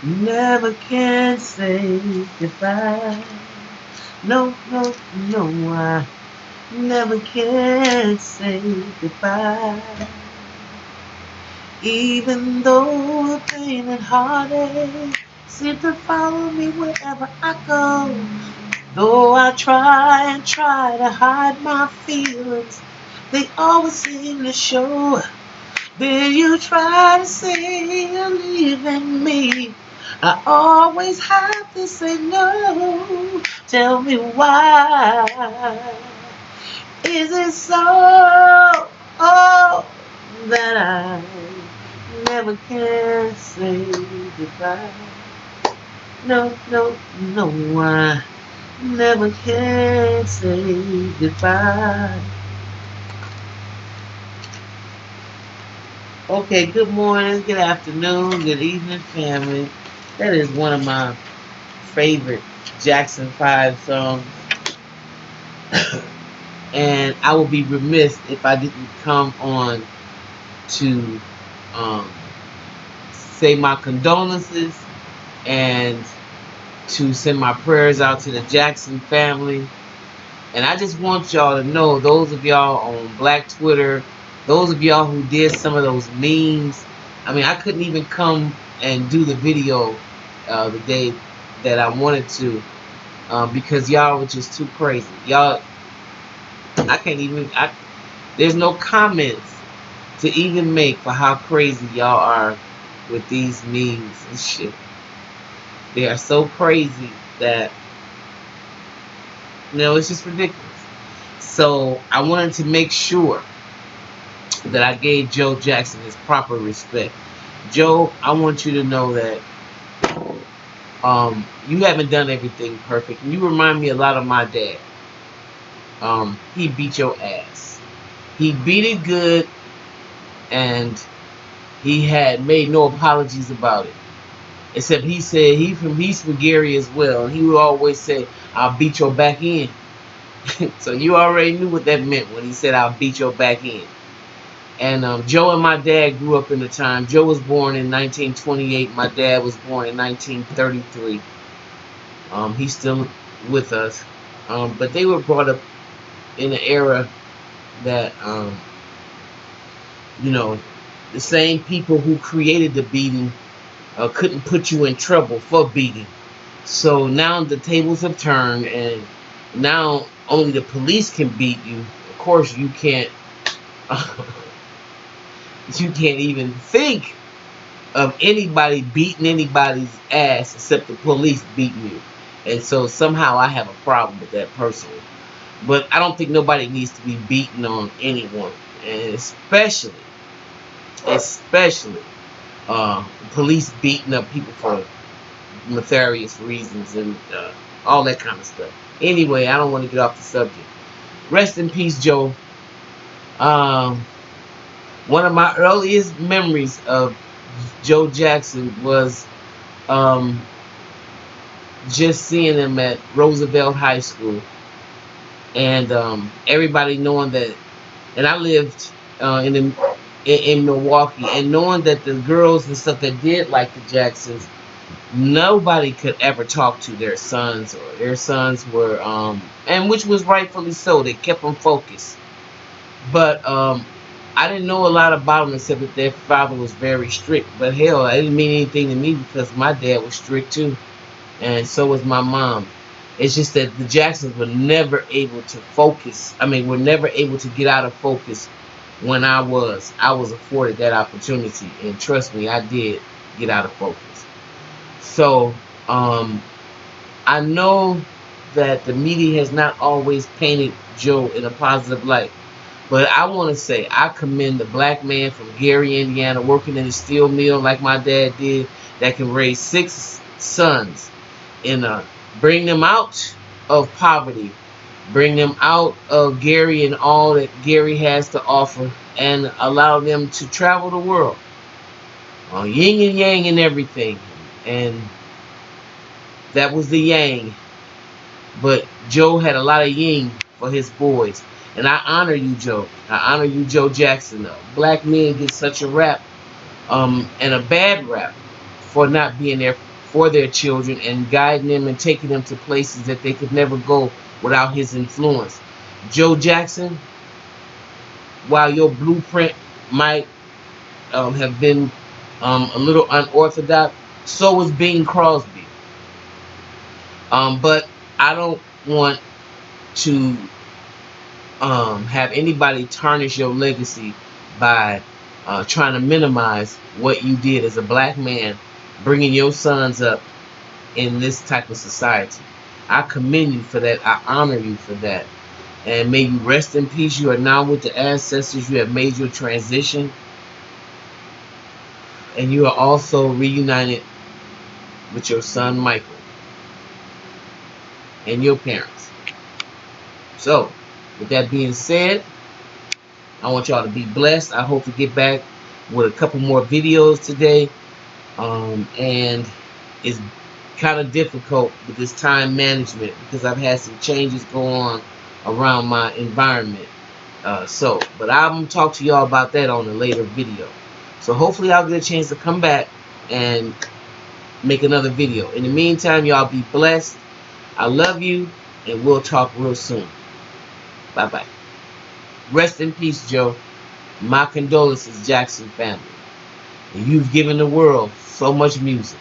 Never can say goodbye. No, no, no, I never can say goodbye. Even though pain and heartache seem to follow me wherever I go. Though I try and try to hide my feelings, they always seem to show. Then you try to say you're leaving me. I always have to say no. Tell me why. Is it so? Oh, that I never can say goodbye. No, no, no, I never can say goodbye. Okay, good morning, good afternoon, good evening, family. That is one of my favorite Jackson 5 songs. And I would be remiss if I didn't come on to um, say my condolences and to send my prayers out to the Jackson family. And I just want y'all to know, those of y'all on Black Twitter, those of y'all who did some of those memes, I mean, I couldn't even come and do the video the day that I wanted to because y'all were just too crazy. Y'all, I can't even, there's no comments to even make for how crazy y'all are with these memes and shit. They are so crazy that, it's just ridiculous. So I wanted to make sure that I gave Joe Jackson his proper respect. Joe, I want you to know that you haven't done everything perfect. You remind me a lot of my dad. He beat your ass. He beat it good, and he had made no apologies about it. Except he said he's from Gary as well, and he would always say, "I'll beat your back in." So you already knew what that meant when he said, "I'll beat your back in." And Joe and my dad grew up in the time. Joe was born in 1928. My dad was born in 1933. He's still with us. But they were brought up in an era that, the same people who created the beating couldn't put you in trouble for beating. So now the tables have turned, and now only the police can beat you. Of course, you can't. You can't even think of anybody beating anybody's ass except the police beating you. And so somehow I have a problem with that personally. But I don't think nobody needs to be beating on anyone. And especially police beating up people for nefarious reasons and all that kind of stuff. Anyway, I don't want to get off the subject. Rest in peace, Joe. Um, One of my earliest memories of Joe Jackson was just seeing him at Roosevelt High School, and everybody knowing that, and I lived in Milwaukee, and knowing that the girls and stuff that did like the Jacksons, nobody could ever talk to their sons, or their sons were, and which was rightfully so. They kept them focused, but I didn't know a lot about them except that their father was very strict. But hell, it didn't mean anything to me because my dad was strict too, and so was my mom. It's just that the Jacksons were never able to focus. I mean, were never able to get out of focus when I was. I was afforded that opportunity, and trust me, I did get out of focus. So, I know that the media has not always painted Joe in a positive light. But I want to say I commend the black man from Gary, Indiana, working in a steel mill like my dad did, that can raise 6 sons and bring them out of poverty, bring them out of Gary and all that Gary has to offer, and allow them to travel the world, yin and yang and everything. And that was the yang. But Joe had a lot of yin for his boys. And I honor you, Joe. I honor you, Joe Jackson. Black men get such a rap, and a bad rap, for not being there for their children and guiding them and taking them to places that they could never go without his influence. Joe Jackson, while your blueprint might have been a little unorthodox, so was Bing Crosby. But I don't want to have anybody tarnish your legacy by trying to minimize what you did as a black man, bringing your sons up in this type of society. I commend you for that. I honor you for that. And may you rest in peace. You are now with the ancestors. You have made your transition. And you are also reunited with your son Michael and your parents. So, with that being said, I want y'all to be blessed. I hope to get back with a couple more videos today. And it's kind of difficult with this time management because I've had some changes go on around my environment. But I'm going to talk to y'all about that on a later video. So hopefully I'll get a chance to come back and make another video. In the meantime, y'all be blessed. I love you, and we'll talk real soon. Bye-bye. Rest in peace, Joe. My condolences, Jackson family. And you've given the world so much music.